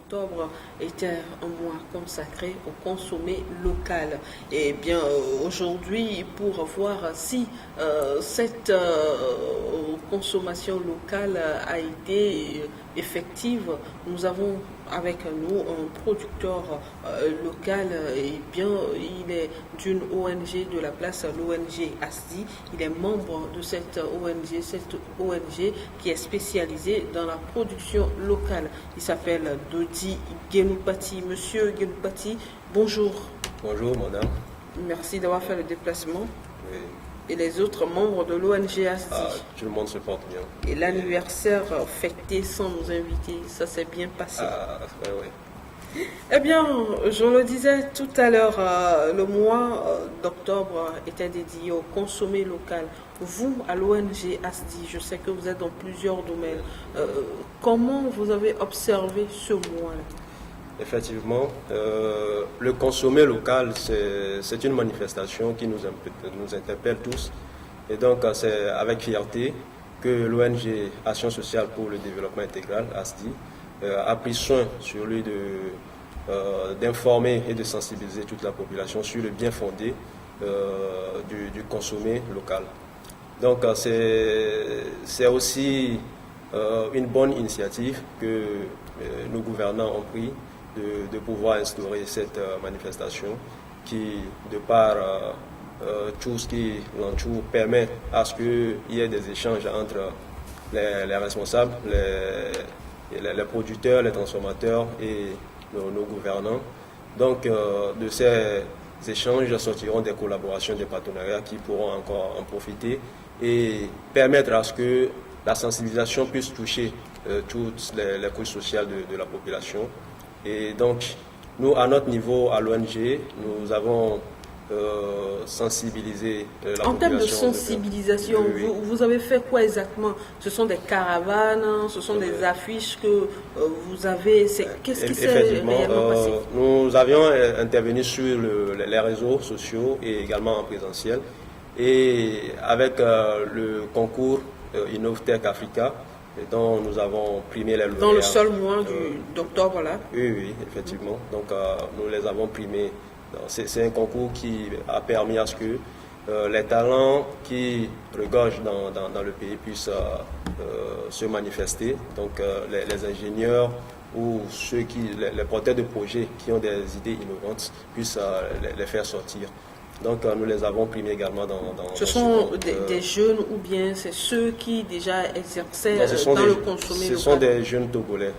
d'octobre était un mois consacré au consommé local. Et bien aujourd'hui, pour voir si cette consommation locale a été effective, nous avons avec nous un producteur local. Et bien, il est d'une ONG de la place, l'ONG ASDI. Il est membre de cette ONG qui est spécialisée dans la production locale. Il s'appelle Dodi Genoupati. Monsieur Genoupati, bonjour. Bonjour, madame. Merci d'avoir fait le déplacement. Oui. Et les autres membres de l'ONG ASDI. Tout le monde se porte bien. Et l'anniversaire fêté sans nous inviter, ça s'est bien passé. Oui. Eh bien, je le disais tout à l'heure, le mois d'octobre était dédié au consommé local. Vous, à l'ONG ASDI, je sais que vous êtes dans plusieurs domaines. Comment vous avez observé ce mois-là? Effectivement, le consommé local, c'est une manifestation qui nous interpelle tous. Et donc, c'est avec fierté que l'ONG Action sociale pour le développement intégral, ASDI, a pris soin sur lui d'informer et de sensibiliser toute la population sur le bien fondé du consommé local. Donc, c'est aussi une bonne initiative que nos gouvernants ont pris de pouvoir instaurer cette manifestation qui, de par tout ce qui l'entoure, permet à ce qu'il y ait des échanges entre les responsables, les producteurs, les transformateurs et nos gouvernants. Donc, de ces échanges sortiront des collaborations, des partenariats qui pourront encore en profiter et permettre à ce que la sensibilisation puisse toucher toutes les couches sociales de la population. Et donc, nous, à notre niveau, à l'ONG, nous avons sensibilisé la population. En termes de sensibilisation, vous avez fait quoi exactement? Ce sont des caravanes, ce sont des affiches que vous avez. Qu'est-ce qui s'est réellement passé? Nous avions intervenu sur les réseaux sociaux et également en présentiel. Et avec le concours InnovTech Africa, dont nous avons primé les lauréats. Dans le seul mois d'octobre, là? Oui, effectivement. Donc, nous les avons primés. C'est un concours qui a permis à ce que les talents qui regorgent dans le pays puissent se manifester. Donc, les ingénieurs ou les porteurs de projets qui ont des idées innovantes puissent les faire sortir. Donc, nous les avons primés également dans ce sont des jeunes ou bien c'est ceux qui déjà exerçaient dans le consommé local? Ce sont des jeunes Togolais.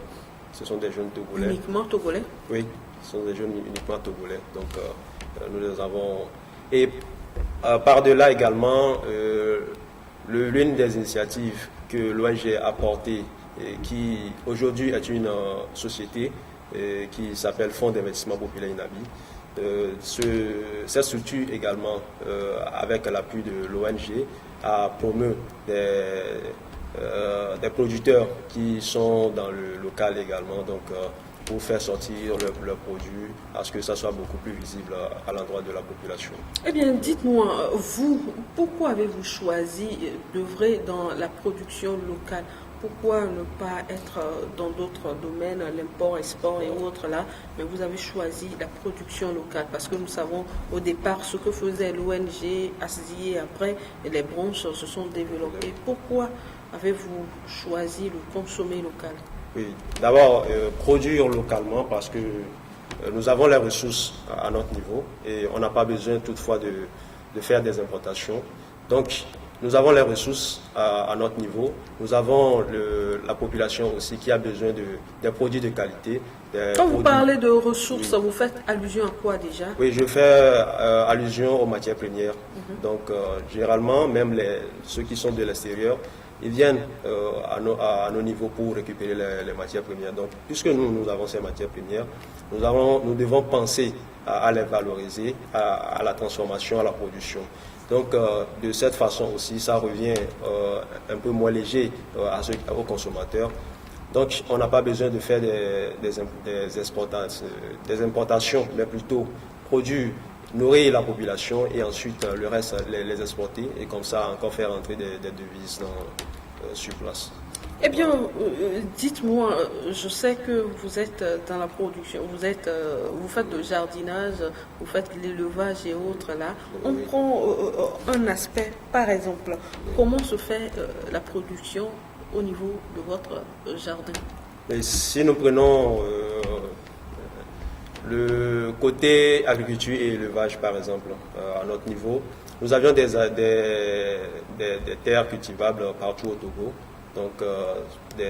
Uniquement Togolais? Oui, ce sont des jeunes uniquement Togolais. Donc, nous les avons... Et par-delà également, l'une des initiatives que l'ONG a portée, qui aujourd'hui est une société qui s'appelle Fonds d'investissement populaire INABI, cette structure également, avec l'appui de l'ONG, a promu des producteurs qui sont dans le local également, donc pour faire sortir leurs produits, à ce que ça soit beaucoup plus visible à l'endroit de la population. Eh bien, dites-moi, vous, pourquoi avez-vous choisi d'œuvrer dans la production locale? Pourquoi ne pas être dans d'autres domaines, l'import, export et autres là, mais vous avez choisi la production locale? Parce que nous savons au départ ce que faisait l'ONG ASDI et après les branches se sont développées. Pourquoi avez-vous choisi le consommer local? Oui, d'abord produire localement parce que nous avons les ressources à notre niveau et on n'a pas besoin toutefois de faire des importations. Donc, nous avons les ressources à notre niveau. Nous avons la population aussi qui a besoin des produits de qualité. Quand vous parlez de ressources, vous faites allusion à quoi déjà? Oui, je fais allusion aux matières premières. Donc, généralement, même ceux qui sont de l'extérieur, ils viennent à nos niveaux pour récupérer les matières premières. Donc, puisque nous avons ces matières premières, nous devons penser à les valoriser, à la transformation, à la production. Donc, de cette façon aussi, ça revient un peu moins léger aux consommateurs. Donc, on n'a pas besoin de faire des importations, mais plutôt produire, nourrir la population et ensuite le reste, les exporter et comme ça encore faire entrer des devises sur place. Eh bien, dites-moi, je sais que vous êtes dans la production, vous faites le jardinage, vous faites l'élevage et autres là. On Oui. prend un aspect, par exemple, comment se fait la production au niveau de votre jardin? Mais si nous prenons le côté agriculture et élevage, par exemple, à notre niveau, nous avions des terres cultivables partout au Togo, donc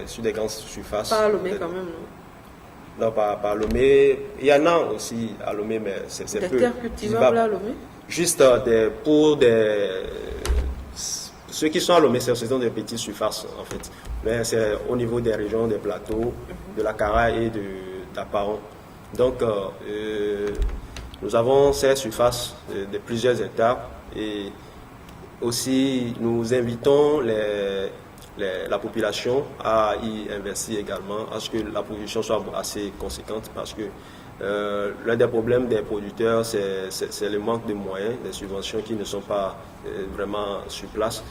sur des grandes surfaces. Pas à Lomé quand même, non? Non, pas à Lomé. Il y en a aussi à Lomé, mais c'est Des peu terres cultivables à Lomé? Juste ceux qui sont à Lomé, ce sont des petites surfaces en fait. Mais c'est au niveau des régions, des plateaux, de la Cara et d'Apaon. Donc, nous avons ces surfaces de plusieurs hectares et aussi nous invitons la population à y investir également, à ce que la production soit assez conséquente parce que l'un des problèmes des producteurs, c'est le manque de moyens, des subventions qui ne sont pas vraiment sur place.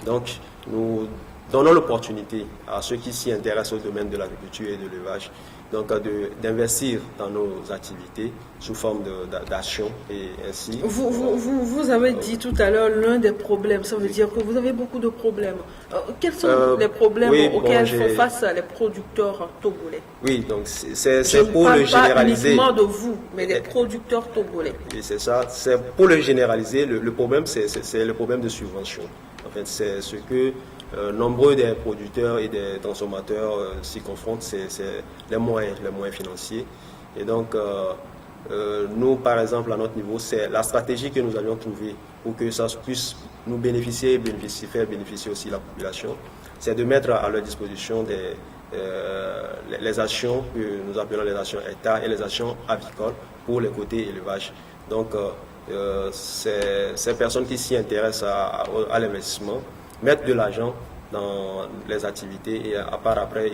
Donc, nous donnons l'opportunité à ceux qui s'y intéressent au domaine de l'agriculture et de l'élevage d'investir dans nos activités sous forme d'action et ainsi. Vous avez dit tout à l'heure l'un des problèmes, ça veut dire que vous avez beaucoup de problèmes. Quels sont les problèmes auxquels font face les producteurs togolais? Oui, donc c'est pour le généraliser. Je ne parle pas uniquement de vous, mais des producteurs togolais. Oui, c'est ça. C'est pour le généraliser. Le problème, c'est le problème de subvention. En fait, c'est ce que nombreux des producteurs et des consommateurs s'y confrontent, c'est les moyens financiers. Et donc, nous, par exemple, à notre niveau, c'est la stratégie que nous avions trouvée pour que ça puisse nous bénéficier et faire bénéficier aussi la population. C'est de mettre à leur disposition les actions que nous appelons les actions hectares et les actions avicoles pour le côté élevage. Donc, ces personnes qui s'y intéressent à l'investissement mettent de l'argent dans les activités et à part après,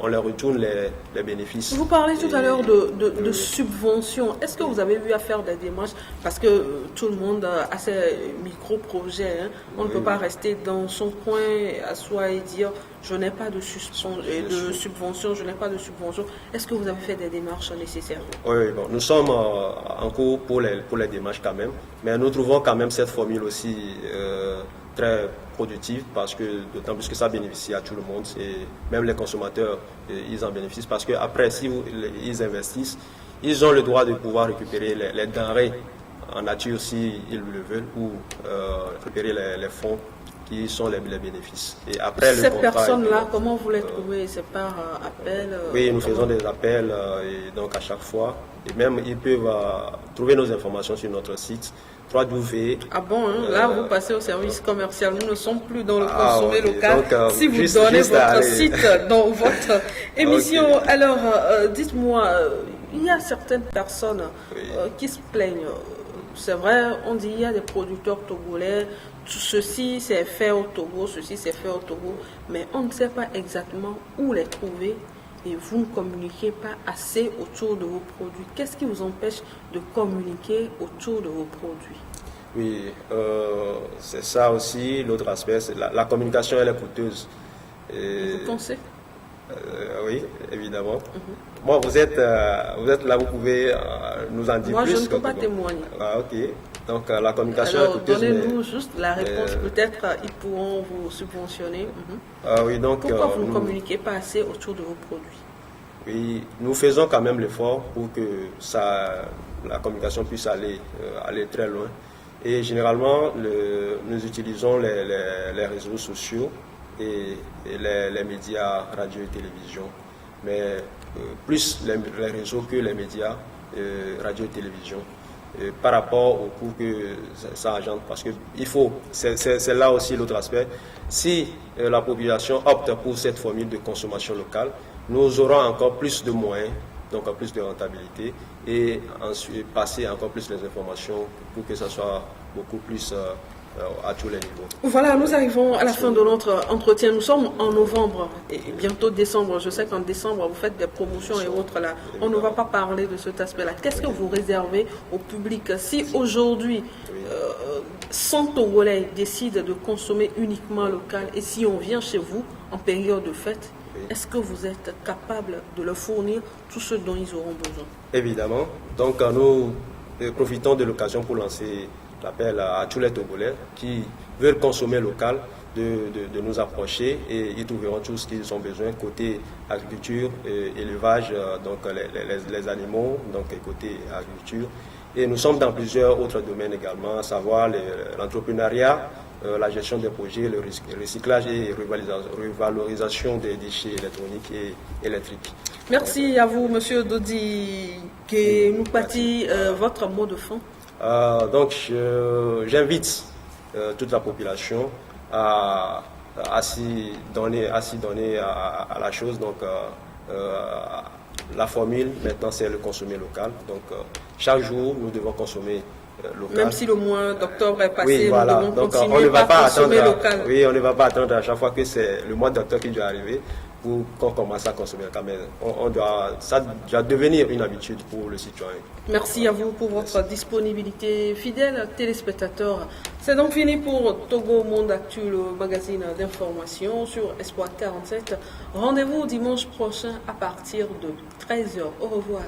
on leur retourne les bénéfices. Vous parlez tout à l'heure de subventions. Est-ce que vous avez eu à faire des démarches? Parce que tout le monde a ses micro-projets. Hein. On ne peut pas rester dans son coin à soi et dire je n'ai pas de subvention, je n'ai pas de subvention. Est-ce que vous avez fait des démarches nécessaires? Oui, bon, nous sommes en cours pour les démarches quand même, mais nous trouvons quand même cette formule aussi très productive parce que d'autant plus que ça bénéficie à tout le monde et même les consommateurs ils en bénéficient parce que après si ils investissent, ils ont le droit de pouvoir récupérer les denrées en nature si ils le veulent ou récupérer les fonds qui sont les bénéfices. Et après ces personnes-là, comment vous les trouvez? C'est par appel? Oui, nous faisons des appels et donc à chaque fois et même ils peuvent trouver nos informations sur notre site. Ah bon, hein? Là vous passez au service commercial, nous ne sommes plus dans le consommé local. Donc, si vous donnez votre site dans votre émission, alors dites-moi, il y a certaines personnes qui se plaignent. C'est vrai, on dit il y a des producteurs togolais, ceci c'est fait au Togo, ceci c'est fait au Togo, mais on ne sait pas exactement où les trouver. Et vous ne communiquez pas assez autour de vos produits. Qu'est-ce qui vous empêche de communiquer autour de vos produits? Oui, c'est ça aussi. L'autre aspect, c'est la communication, elle est coûteuse. Vous pensez? Oui, évidemment. Bon, vous êtes là, vous pouvez nous en dire plus. Moi, je ne peux pas témoigner. Ah, ok. Donc, la communication alors, est coûteuse. Donnez-nous juste la réponse. Peut-être ils pourront vous subventionner. Ah, oui, donc, pourquoi vous ne communiquez pas assez autour de vos produits? Oui, nous faisons quand même l'effort pour que la communication puisse aller très loin. Et généralement, nous utilisons les réseaux sociaux et les médias radio et télévision. Mais plus les réseaux que les médias radio et télévision. Par rapport au coût que ça engendre. Parce que c'est là aussi l'autre aspect. Si la population opte pour cette formule de consommation locale, nous aurons encore plus de moyens, donc plus de rentabilité, et ensuite passer encore plus les informations pour que ça soit beaucoup plus à tous les niveaux. Voilà, nous arrivons à la fin de notre entretien. Nous sommes en novembre et bientôt décembre. Je sais qu'en décembre, vous faites des promotions et autres là. On ne va pas parler de cet aspect-là. Qu'est-ce que vous réservez au public? Si aujourd'hui, 100 Togolais décident de consommer uniquement local et si on vient chez vous en période de fête, Oui. est-ce que vous êtes capable de leur fournir tout ce dont ils auront besoin? Évidemment. Donc nous profitons de l'occasion pour lancer l'appel à tous les Togolais qui veulent consommer local de nous approcher et ils trouveront tout ce qu'ils ont besoin côté agriculture, élevage, donc les animaux, donc côté agriculture. Et nous sommes dans plusieurs autres domaines également, à savoir l'entrepreneuriat, la gestion des projets, le recyclage et revalorisation des déchets électroniques et électriques. Merci à vous, Monsieur Dodi Genoupati. Votre mot de fin? Donc, j'invite toute la population à s'y donner à la chose. Donc, la formule, maintenant, c'est le consommer local. Donc, chaque jour, nous devons consommer local. Même si le mois d'octobre est passé, oui, voilà. nous devons Donc, continuer on ne va à pas consommer attendre, local. Oui, on ne va pas attendre à chaque fois que c'est le mois d'octobre qui doit arriver pour qu'on commence à consommer local. Mais ça doit devenir une habitude pour le citoyen. Merci à vous pour votre disponibilité. Fidèles téléspectateurs, c'est donc fini pour Togo Monde Actu, le magazine d'information sur Espoir 47. Rendez-vous dimanche prochain à partir de 13h. Au revoir.